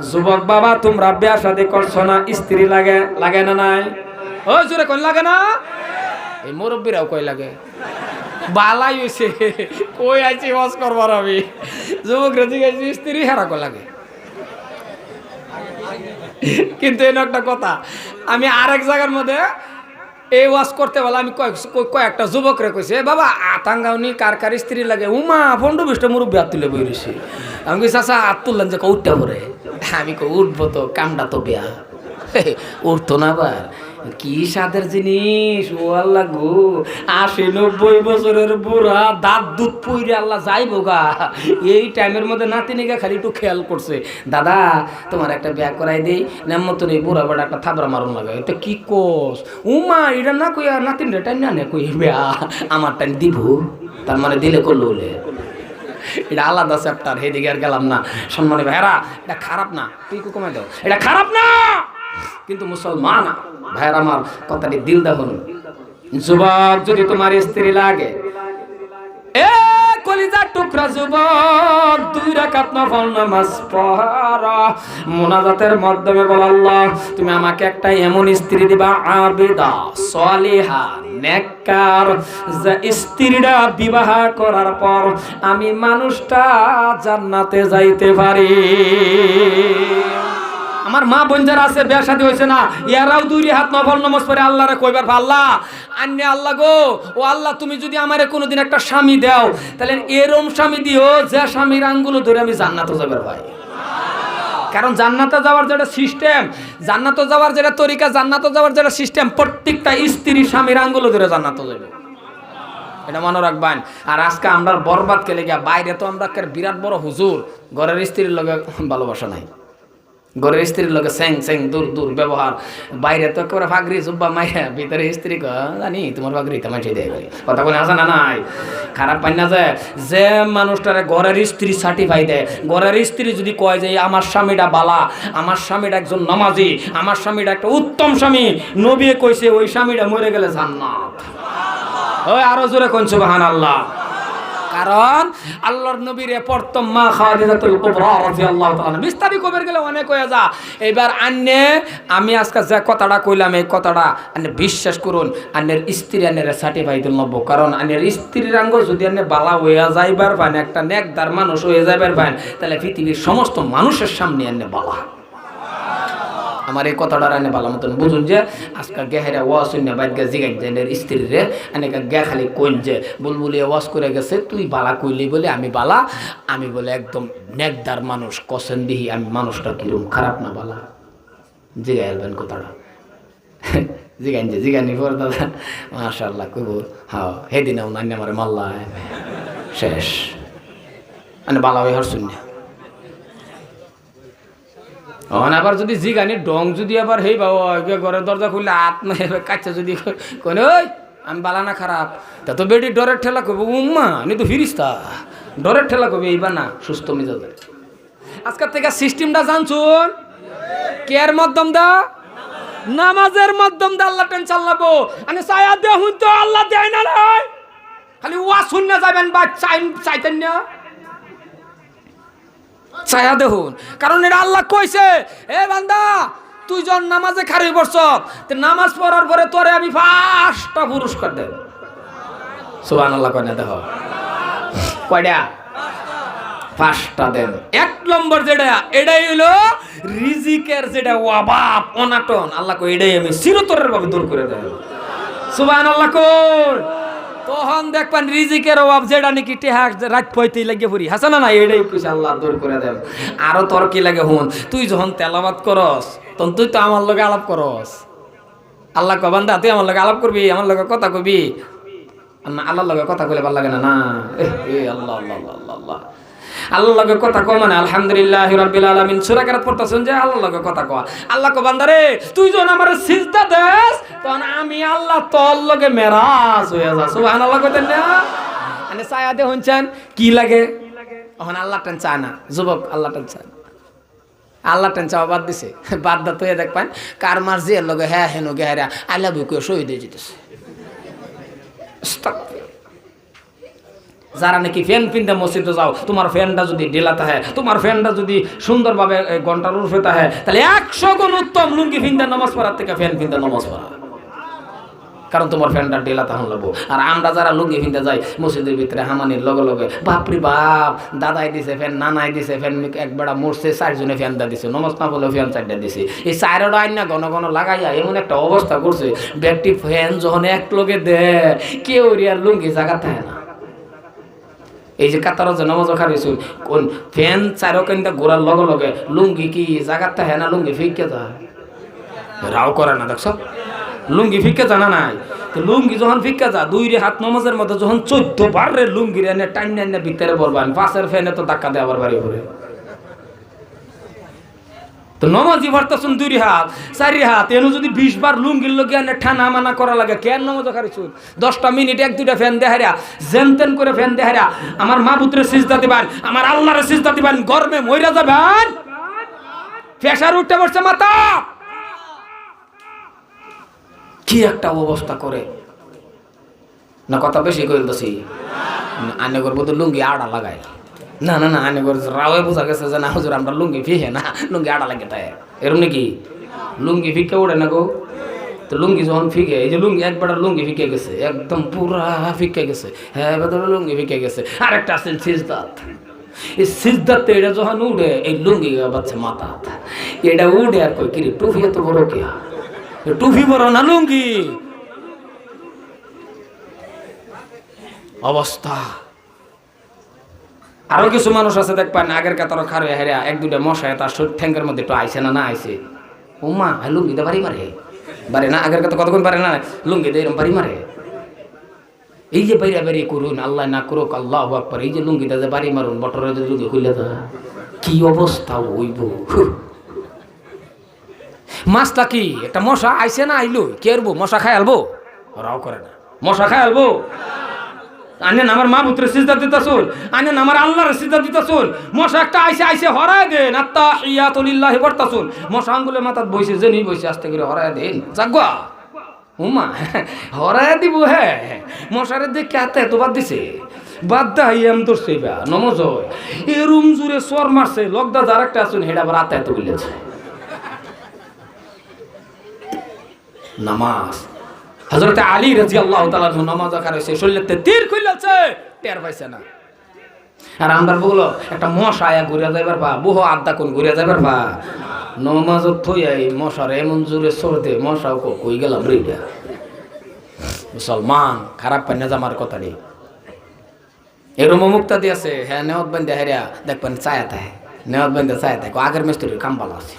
যুবক বাবা তোমরা বিয়া শাদী করছো না, স্ত্রী লাগে লাগে না নাই? ও জোরে কোন লাগে না? এই মুরব্বীরাও কই লাগে। বালাই হইছে কই আইছি ওয়াজ করবার আমি। যুবক রে জিজ্ঞাসি স্ত্রী হারা কো লাগে। কিন্তু এর একটা কথা, আমি আরেক জায়গার মধ্যে এই ওয়াজ করতে বলে আমি কয়েকটা যুবকরে কইছে বাবা আতাঙ্গাউনি কার কার স্ত্রী লাগে, উমা 15-20টা মুরব্বী হাত তুলে বই রয়েছে। আমি কইছি আচ্ছা হাত তুললেন যে উঠতে পরে, আমি কই উঠবো তো, কামটা তো বেয়া উঠতো না। আবার কি স্বাদের জিনিস ও আল্লাহ গো, 80-90 বছরের বুড়া দাঁত দুধ পইরে আল্লাহ যাইব গা। এই টাইমের মধ্যে নাতিনিকে খালি একটু খেয়াল করছে, দাদা তোমার একটা বিয়া করাই দেই, নেমতন এই বুড়া বেড়া একটা থাবড়া মারুন লাগে। এটা কি কোস উমা, এটা না কইয়া নাতিন রে টাইম না কই বিয়া আমার টাইম দিব, তার মানে দিলে করলো বলে এটা আলাদা চ্যাপ্টার, সেদিকে আর গেলাম না। সম্মানী ভাইরা এটা খারাপ না, তুই কমাই দাও, এটা খারাপ না। কিন্তু মুসলমান ভাইরা আমার কথাটি দিল দেখুন, যুবক যদি তোমার স্ত্রী লাগে, এ কলিজার টুকরা যুবক 2 রাকাত নফল নামাজ পড়া, মুনাজাতের মাধ্যমে বল আল্লাহ তুমি আমাকে একটা এমন স্ত্রী দিবা আবিদা সালিহা নেককার, যে স্ত্রীরা বিবাহ করার পর আমি মানুষটা জান্নাতে যাইতে পারি। আমার মা বোন যারা আছে বিয়ে শাদী হয়েছে না, এরাও 2 হাত নফল নামাজ পড়ে আল্লাহরে কইবার আল্লাহ আন্নে আল্লাহ গো, ও আল্লাহ তুমি যদি আমারে কোনোদিন একটা স্বামী দাও, তাহলে এরম স্বামী দিও যে স্বামীর আঙ্গুল ধরে আমি জান্নাতে যাবার ভাই। কারণ জান্নাতে যাওয়ার যেটা সিস্টেম, জান্নাতে যাওয়ার যেটা তরিকা, জান্নাতে যাওয়ার যেটা সিস্টেম, প্রত্যেকটা স্ত্রী স্বামীর আঙ্গুল ধরে জান্নাতে যাবে, এটা মনে রাখবেন। আর আজকে আমরা বরবাদ কেলে গিয়া বাইরে তো আমরা বিরাট বড় হুজুর, ঘরের স্ত্রীর লগে ভালোবাসা নাই, ঘরের স্ত্রীর লোকে স্যাং স্যাং দূর দূর ব্যবহার, বাইরে তো একেবারে ফাগরি জুব্বা মাইয়া, ভিতরে স্ত্রী জানি তোমার ফাগরি তামাশাই দেয় কথা বলে আসে না নাই? খারাপ পাই না যায় যে মানুষটারে ঘরের স্ত্রী সার্টিফাই দেয়। ঘরের স্ত্রী যদি কয় যে আমার স্বামীটা বালা, আমার স্বামীটা একজন নামাজি, আমার স্বামীটা একটা উত্তম স্বামী, নবী কইছে ওই স্বামীটা মরে গেলে জান্নাত। ওই আরো জোরে কোন সুবহানাল্লাহ। কারণ আল্লাহর নবীর প্রথম মা খাদিজাতুল কুবরা রাদিয়াল্লাহু তাআলা বিস্তারিত কবের গেলে অনেক হয়ে যা। এবার আন্নে আমি আজকে যে কথাটা কইলাম এই কথাটা আন্নে বিশ্বাস করুন, আন্নের স্ত্রী আন্নের সার্টিফাই দিল নব। কারণ আন্নের স্ত্রীর আঙ্গ যদি আন্নে বালা হইয়া যাইবার পান, একটা নেকদার মানুষ হয়ে যাইবার পান, তাহলে পৃথিবীর সমস্ত মানুষের সামনে আন্নে বালা। আমার এই কথাটা রানে ভালো মতন বুঝুন যে আজকাল গেহেরা ওয়াজ শুনে বাইর গে জিগাই দেনের স্ত্রী রে অনেক গে খালি কইন যে বুলবুলিয়া ওয়াজ করে গেছে তুই বালা কইলি বলে আমি বালা, আমি বলে একদম নেকদার মানুষ কসেন দিহি আমি মানুষটা কিরম খারাপ না বালা, জিগাই আলবেন কথাটা জিগাইন যে জিগানি পর দাদা মাশাআল্লাহ কইব হ্যাঁ হেদিনেও নান্য আমার মাল্লা শেষ মানে বালা হয়ে হর শুনে। আবার যদি জিগানি ডং যদি আবার হেই বাবা ঘরের দরজা খুললে আত্মা কাচ্চা যদি কোন ওই আমি বালা না খারাপ, তা তো বেটি ডরের ঠেলা করবো উম্মা আমি তো ফিরিস্তা, ডরের ঠেলা করবে এইবার না সুস্থ মিজাজে। আজকের থেকে সিস্টেমটা জানছুন কেয়ার মাধ্যম দা নামাজের মাধ্যম দা আল্লাহ টেন চালাবো। আমি চায়া দে হুন তো আল্লাহ দেয় না নাই, খালি ওয়া শুননা যাবেন বা চাইতেন না ছায়া দেখুন। কারণ এটা আল্লাহ কইছে এ বান্দা তুই যখন নামাজে খাড়ি পড়ছ, নামাজ পড়ার পরে তোরে আমি 5টা পুরস্কার দেব। সুবহানাল্লাহ কয় না? দেখো কয়টা? 5টা দেন। 1 নম্বর যেটা এটাই হলো রিজিকের যেটা অভাব অনাটন, আল্লাহ কই এটাই আমি চিরতরের ভাবে দূর করে দেব। সুবহানাল্লাহ কই। তখন দেখবেন রিজিকের অভাব যেটা নাকি টেহা রাত পয়তেই লাগে পড়ি হাসানা না, এটাই কইছে আল্লাহ দূর করে দেব। আরো তোর কি লাগে হুন, তুই যখন তেলাওয়াত করস তখন তুই তো আমার লগে আলাপ করস। আল্লাহ কয় বান্দা তুই আমার লগে আলাপ করবি, আমার লগে কথা কবি। না আল্লাহর লগে কথা কইলে ভালো লাগে না। না এ আল্লাহ আল্লাহ আল্লাহ আল্লাহ আল্লাহর লগে কথা কও মানে আলহামদুলিল্লাহি রাব্বিল আলামিন সূরা কেরাত পড়তাছেন যে আল্লাহর লগে কথা কও। আল্লাহ কয় বান্দারে তুই যখন আমারে সিজদা দেস তখন আমি আল্লাহ তোর লগে মেরাজ হয়ে যা। সুবহানাল্লাহ কইতেন না? মানে ছায়া দে হনছেন কি লাগে এখন আল্লাহ টেন চায় না যুবক, আল্লাহ টেন চায় না। আল্লাহ টেন চাওয়া বাদ দিছে, বাদ দা তুই দেখবেন কার মার যে লগে হ্যাঁ হেনো গেহারা আল্লাহ বুকে শহীদ হয়ে যেতেছে। যারা নাকি ফ্যান পিনতে মসজিদে যাও, তোমার ফ্যানটা যদি ঢিলাতে হয়, তোমার ফ্যানটা যদি সুন্দরভাবে ঘন্টার উঠে হয়, তাহলে 100 গুণ উত্তম লুঙ্গি ফিনতে নামাজ পড়ার থেকে ফ্যান পিনতে নামাজ পড়া। কারণ তোমার ফ্যানটা ঢিলা তখন লাগবো। আর আমরা যারা লুঙ্গি ফিনতে যাই মসজিদের ভিতরে হামানির লগে লগে বাপরি বাপ, দাদাই দিছে ফ্যান, নানাই দিছে ফ্যান, একবেড়া মরছে 4 জনে ফ্যান দা দিছে, নমাজ না বলে ফ্যান 4টা দিছে। এই 4টা আইন না ঘন ঘন লাগাইয়া এমন একটা অবস্থা করছে, ব্যক্তি ফ্যান যখন এক লগে দেয় কেউ আর লুঙ্গি জায়গা থাকে না। এই যে কাতারত যে নামাজ খারিয়েছুন, কোন ফ্যান 4 কেনটা ঘোরার লগে লগে লুঙ্গি কি জায়গা থাকে না, লুঙ্গি ফিকে যায়, রাও করে না। দেখছ লুঙ্গি ফিকে জানা নাই, তো লুঙ্গি যখন ফিকা যা 2 হাত নামাজের মধ্যে যখন 14 বার রে লুঙ্গি এনে টাইম এনে ভিতরে পড়বেন, 5 ফ্যানে তো ধাক্কা দেওয়ার বাড়ি পড়ে। তো নমাজি ভরতাছুন 2 হাত 4 হাত, এনে যদি 20 বার লুঙ্গির লগে এনে ঠানা মানা করা লাগে, কেন নামাজ খারিছুন? 10টা মিনিট 1-2টা ফ্যান দেহারা জেনতেন করে ফ্যান দেহারা আমার মাহবুবরে সিজদা দিবেন, আমার আল্লাহরে সিজদা দিবেন, গরমে মইরা যাবেন, প্রেসার উঠতে বসছে মাথা। কি একটা অবস্থা করে না, কথা বেশি কইলতেছি। আনে করব তো লুঙ্গি আড়া লাগায় না, না না, আনে কর রাওয়ে বোঝা গেছে যে না হুজুর আমরা লুঙ্গি ফিহে না, লুঙ্গি আড়া লাগে তাই এরকম নাকি? লুঙ্গি ফিকে ওড়ে না গো। তো লুঙ্গি যখন ফিকে, এই যে লুঙ্গি একবার লুঙ্গি ফিকে গেছে, একদম পুরা ফিকে গেছে, হ্যাঁ এবার লুঙ্গি ফিকে গেছে। আরেকটা আছেন সিজদাত, এই সিজদাতে এটা যখন উঠে এই লুঙ্গি বাচ্চা মাথা, এটা উঠে আর কই কি টুফি এত বড় কে, টুফি বড় না লুঙ্গি। অবস্থা। আরো কিছু মানুষ আছে দেখবেন আগের কাতার খারে হেরা 1-2টা মশায় তার ঠ্যাঙ্গের মধ্যে একটু আইসে না আইসে, ও মা লুঙ্গি দে বাড়ি মারে, বাড়ি না আগের কথা কতক্ষণ পারে না, লুঙ্গি দে এরকম বাড়ি মারে। এই যে বাইরে বাইরে করুন, আল্লাহ না করুক, আল্লাহু আকবার, এই যে লুঙ্গিটা যে বাড়ি মারুন, বটরে যদি লুঙ্গি খুলে দেয় কি অবস্থা হইব। মাছটা কি একটা মশা আইসে না আইলো কে আরবো, মশা খাই আলবো, রাও করে না, মশা খাই আলবো। আনেন আমার মা পুত্রের সিজদা দিতাছুন, আনেন আমার আল্লাহর সিজদা দিতাছুন, মশা একটা আইসে আইসে হরায় দেন, আত্তাহিয়াতু লিল্লাহি করতাছুন, মশা আঙ্গুলে মাথাত বইছে যে নিই বইছে আস্তে করে হরায় দেন, জাগবা উমা হরায় দিব। হ্যাঁ মশারে দেখে হাতে এত বাদ দিছে, বাদ দাই এম ধরছে বা নমজ হয় এ রুম জুড়ে সর মারছে, লগদা যার একটা আসুন হেডা আবার হাতে এত বলেছে। নামাজ হযরত আলী রাদিয়াল্লাহু তাআলা নামাজ খারাইছে, শরীরেতে তীর কইলাছে, টের পাইছে না। আর আমরা বলো একটা মশা আয়া ঘুরে যাইবার পা, বহু আড্ডা কোন ঘুরে যাইবার পা, নমাজ থই আই মশার এমন জোরে সরতে মশাও কই গেলাম রে। মুসলমান খারাপ পান্না জামার কথা নেই, এরম মুক্তা দিয়েছে। হ্যাঁ নেওয়াত বান্ধে হেরিয়া দেখবেন চায়া থাকে, নেওয়াত বান্ধে চায়া থাকে, আগের মিস্ত্রির কাম ভালো আছে।